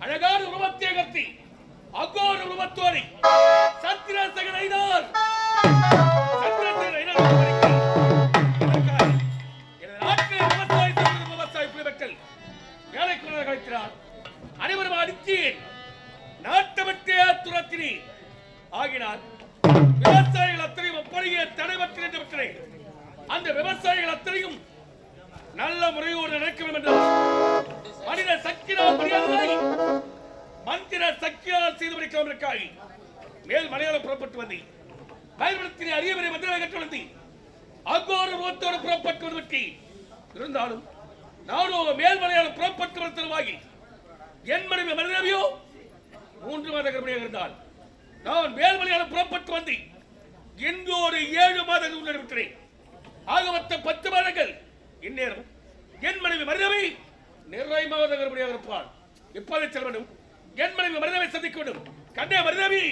அழகான உருவத்தை கட்டி அகோர உருவத்தோரை சத்திரசகன் ஐந்தார் சத்திரசகன் ஐந்தார் நாட்டில் விவசாய குடிமக்கள் வேலைக்குள்ள கழிக்கிறார் அனைவரும் அடித்து நாட்டமற்றே துரத்தினி ஆகினார் விவசாயிகள் அத்தனையும் அப்படியே தடைபற்றி நின்று அந்த விவசாயிகள் அத்தனையும் நல்ல முறையோடு நடக்க வேண்டும் என்றார் மனித சக்தியால் முடியாததை மந்திர சக்தியால் செய்து முடிக்கலாம் இருக்காய் மேல் மலையாளம் புறப்பட்டு வந்தி பயன்படுத்தின அரியவரை மந்திர கற்று வந்தி அகோர உருவத்தோடு புறப்பட்டு வந்து இருந்தாலும் நானும் மேல் மலையாளம் புறப்பட்டு வருத்தவாகி என் மனைவி மனிதவியோ 3 மாத கர்ப்பிணியாக இருந்தால் நான் மேல் மலையாளம் புறப்பட்டு வந்து இன்றோடு 7 மாதங்கள் நடைபெற்றேன் ஆக மொத்தம் 10 மாதங்கள் இந்நேரம் என் மனைவி மனிதவை நிறை மாத கர்ப்பிணியாக இருப்பாள் இப்போதை செல்வனும் என் மனைவி மனிதவை சந்திக்க வேண்டும் கண்டே மனிதவி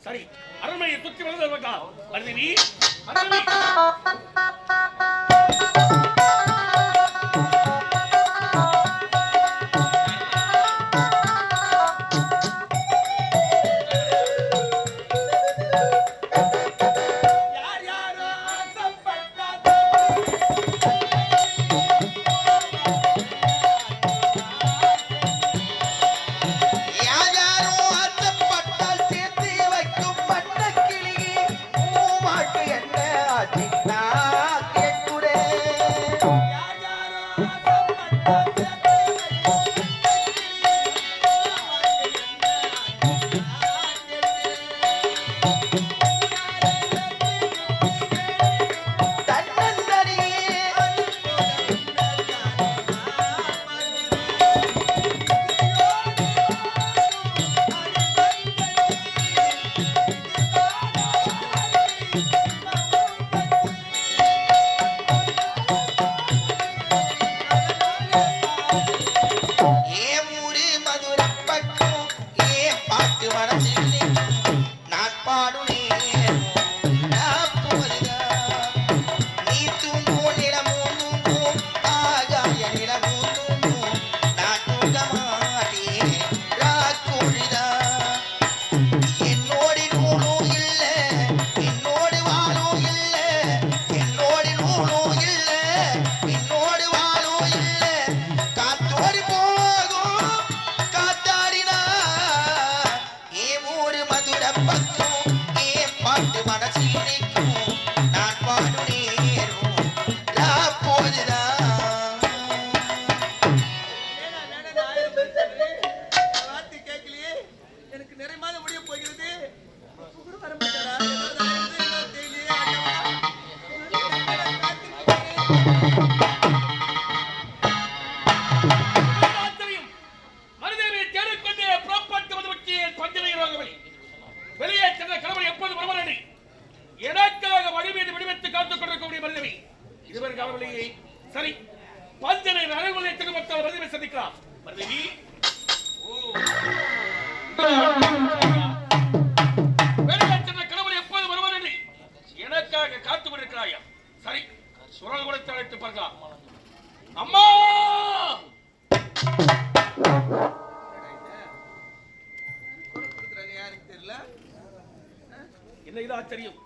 சரி அரண்மனையை சுற்றி வந்து காத்தோடி போகும் நிறைய மாதம் முடிய போகிறது. வர மாட்டாரா? வெளியே சென்ற கணவன் எப்போது வருவார்? எனக்காக வழி மீது விடுவித்து காத்துக் கொண்டிருக்கக்கூடிய மருதவி இதுவரை காவலையே. சரி, பஞ்சனை அறைவுகளை திருமணத்தால் மருதவி சந்திக்கலாம். மருதவி, வெளியே சென்ற கணவன் எப்போது வருவார் என்று எனக்காக காத்துக் கொண்டிருக்கிறாயா? சரி, சுரல் கொடுத்து அழைத்து பார்க்கலாம். அம்மா, என்ன இது ஆச்சரியம்?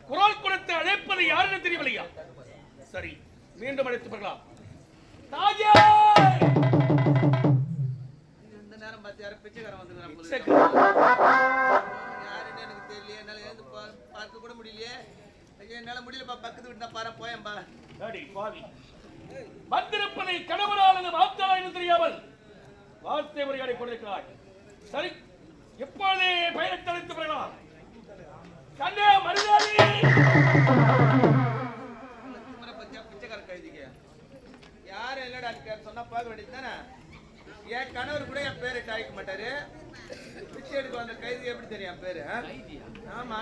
குரல் கொடுத்து அழைப்பது யாருன்னு தெரியவில்லையா? சரி, மீண்டும் அழைத்து பார்க்கலாம். தாயே, இந்த நேரம் பார்த்து யாரும் பிச்சைக்காரன் வந்துருக்காங்க. யாருன்னு எனக்கு தெரியல. என்னால எழுந்து பார்க்க கூட முடியலையே. ஐயோ, என்னால முடியலப்பா. பக்கத்து வீட்டு நான் பாரு போயம்பா. அடி பாவி, வந்திருப்பதை கணவனானது வார்த்தையா என்று தெரியாமல் வார்த்தை உரையாடி கொண்டிருக்கிறாய். சரி, எப்போதே பயணத்தை அழைத்து வரலாம். கண்ணே மருதாவி, பிச்சைக்காரன் கழுதிக்க யாரு இல்லடா சொன்னா பார்க்க வேண்டியது தானே. என் கணவர் கூட என் பேரை அழைக்க மாட்டாரு. பிச்சை எடுக்க வந்த கைதி எப்படி தெரியும் என் பேரு? ஆமா,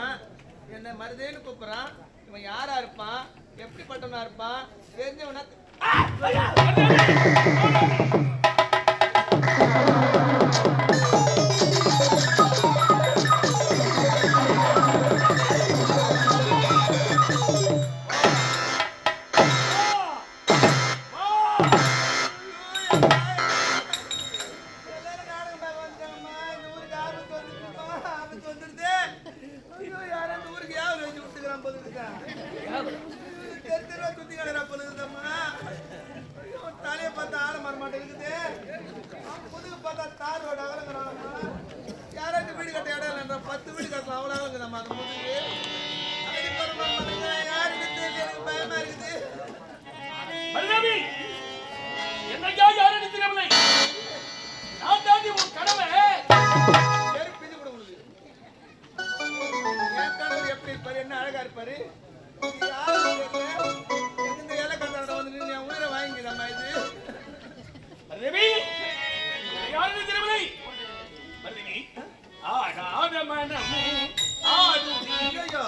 என்ன மருதேன்னு கூப்பிடுறான். இவன் யாரா இருப்பான், எப்படிப்பட்டவனா இருப்பான் தெரிஞ்சவனா? தலையை பார்த்தா ஆள மாட்ட இருக்குது. புதுக்கு பார்த்தா தார் ரோடு அகலங்கிறாங்க. யாராச்சும் வீடு கட்ட இடம் இல்லைன்ற 10 வீடு கட்டலாம். அவ்வளோ அகலங்க நம்ம அந்த முதுகு. யாருக்கு தெரியல, எனக்கு பயமா இருக்குது. என்னையா யாருன்னு தெரியவில்லை. நான் தாண்டி உன் கடமை பிஞ்சு கூட உழுது. என் கணவர் எப்படி இருப்பாரு, என்ன அழகா இருப்பாரு. இந்த இலை கட்டாட வந்து நின்று என் உயிரை வாங்கி நம்ம இது யாருன்னு தெரியவில்லை. மருதவி, ஆடாத மனமே ஆடு. ஐயோ,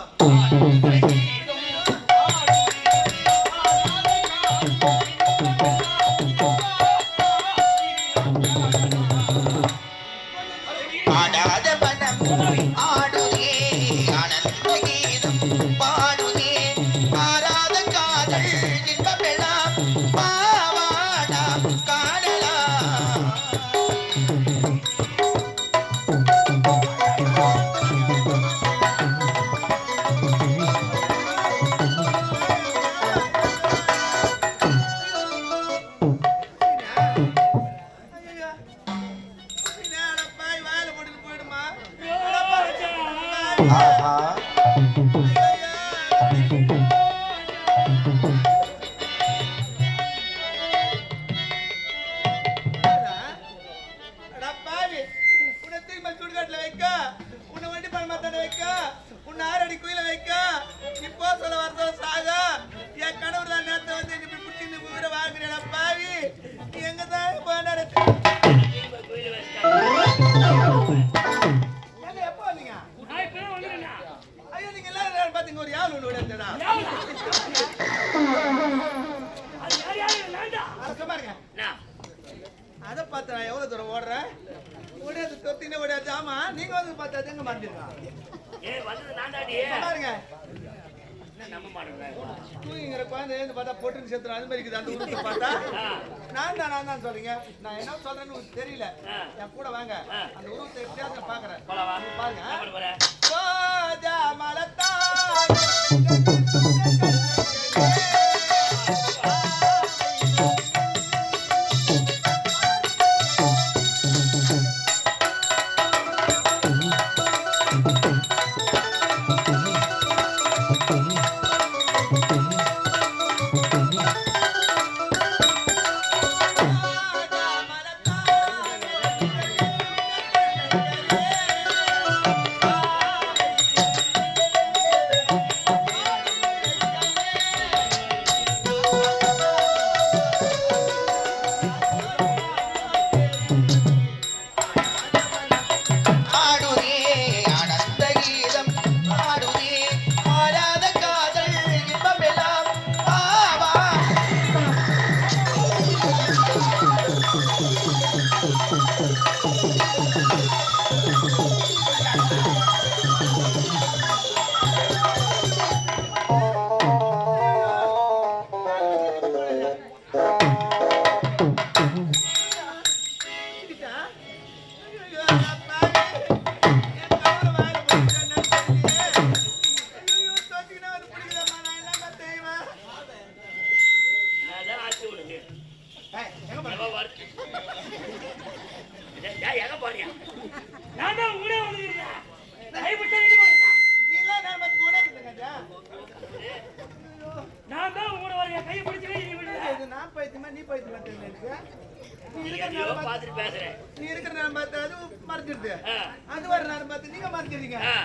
ஆடாத மனம் ஆடுதே, ஆனந்த கீதம் பாடுதே, ஆராத காதல் இன்பமெல்லாம் பாவாடா காணலாம். அத பார்த்தா எவ்வளவு தூரம் ஓடுறேன். ஓடியாது தொத்தினே ஓடியாது. ஆமா, நீங்க வந்து பார்த்தா எங்க மாட்டிருக்காங்க. பாருங்க, தூங்கிங்கிற குழந்தை எழுந்து பார்த்தா பொட்டுன்னு செத்துரும். அது மாதிரி இருக்குது அந்த உருவத்தை பார்த்தா. நான் தான் சொல்றீங்க. நான் என்ன சொல்றேன்னு உங்களுக்கு தெரியல. என் கூட வாங்க, அந்த உருவத்தை எப்படியாவது நான் பாக்குறேன். பாருங்க. ரோஜா மலத்தான் நான் தான் ஆச்சு உனக்கு எவன் வரு- டேய், எங்க போறியா? நான் தான் உங்களே வந்துருக்கேன். கைவிட்டு இது பண்ணுங்க. நான் தான் உங்களோட வரேன். கை பிடிச்சிட்டு நீ விடுங்க. நான் பைத்தியமா நீ பைத்தியமா தெரியல எனக்கு. நீ எதையோ பார்த்துட்டு பேசுறேன். நீ இருக்கிற நேரம் பார்த்து அது மறைஞ்சிருது ஆ. அது வர நேரம் பார்த்து நீங்க மறைஞ்சிருக்கீங்க ஆ.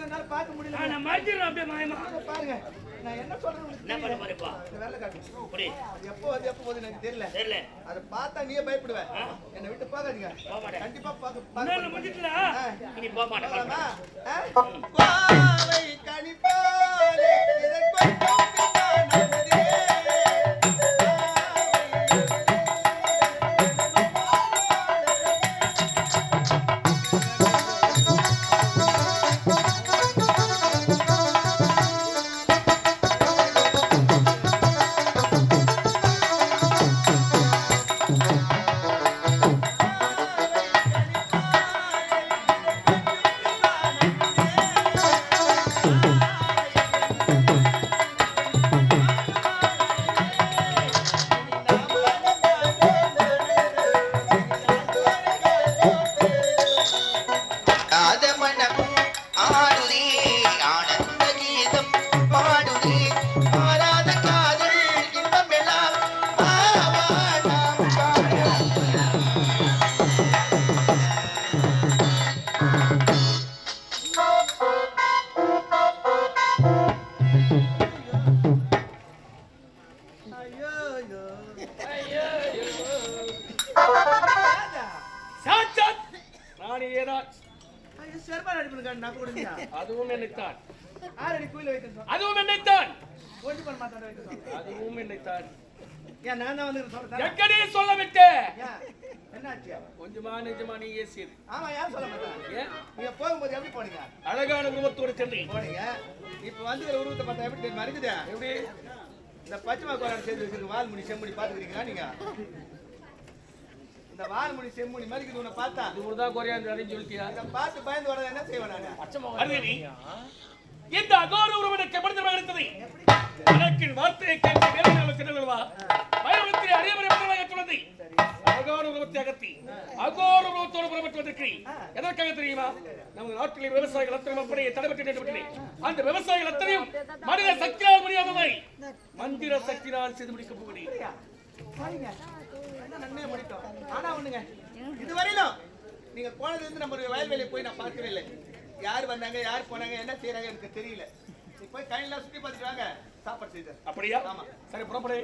என்னால பார்க்க முடியல நான் மறைச்சிடுறேன் அப்படியே மாயமா. இங்க பாருங்க நான் என்ன சொல்றேன் உங்களுக்கு என்ன பண்ண போறேப்பா? இந்த வேலை காட்டு இப்படி அது எப்போ போகுது எனக்கு தெரியல தெரியல. அதை பார்த்தா நீயே பயப்படுவ என்னை விட்டு பார்க்காதீங்க போக மாட்டேன். கண்டிப்பா முன்னால முடிஞ்சிட்டல. இனி போக மாட்டேன். கோவை கனிப்பாலே இதற்கொண்டு நமதே சாட்சாத் நானேதான். செருப்பால் அடிப்பேன் நான் கொடுங்க அதுவும் என்னைத்தான். ஆறடி குயில வைக்க அதுவும் என்னைத்தான். ஓட்டி பண்ண மாட்டாங்க வைக்க சொல்றேன் அதுவும் என்னைத்தான். ஏன் நான் தான் வந்து சொல்றேன் எங்கடி சொல்ல விட்டே? ஏன் என்னாச்சு கொஞ்சமா நிஜமா நீ ஏசியது. ஆமா யார் சொல்ல மாட்டாங்க ஏன்? நீங்க போகும்போது எப்படி போனீங்க அழகான உருவத்தோடு சென்று போனீங்க இப்ப வந்து உருவத்தை பார்த்தா எப்படி தெரியுமா இருக்குது எப்படி இந்த பச்சைமா கோரான் சேர்த்து வச்சிருக்க வால்முடி செம்முடி பாத்துக்கிறீங்களா நீங்க இந்த வால்முடி செம்முடி மாதிரி இருக்குது உன்னை பார்த்தா இதுதான் குறையாந்து அப்படின்னு சொல்லிட்டியா? இதை பார்த்து பயந்து வர என்ன செய்வேன் நானு அருகேணி, இந்த அகோர உருவனுக்கு படுத்தமாக இருந்தது. அதற்கின் வார்த்தையை கேட்டு வேலைகளை சென்றவர்களா பயணத்தை அறியவரை முதலாக சொன்னது. அகோர உருவத்தை அகற்றி அகோர உருவத்தோடு புறப்பட்டு வந்திருக்கிறேன். எதற்காக தெரியுமா? நமது நாட்டிலே விவசாயிகள் அத்தனை அப்படியே தடைபட்டு நின்று அந்த விவசாயிகள் அத்தனையும் மனித சக்தியால் முடியாததை மந்திர சக்தியால் செய்து முடிக்கப் போகிறேன். நன்மையை முடித்தோம் ஆனா ஒண்ணுங்க இதுவரையிலும் நீங்க போனது வந்து நம்ம வயல்வெளியை போய் நான் பார்க்கவே இல்லை. யார் வந்தாங்க யார் போனாங்க என்ன செய்யறாங்க எனக்கு தெரியல. நீ போய் கையில சுத்தி பார்த்துட்டு வாங்க சாப்பாடு செய்து. அப்படியா? ஆமா. சரி புறப்படு.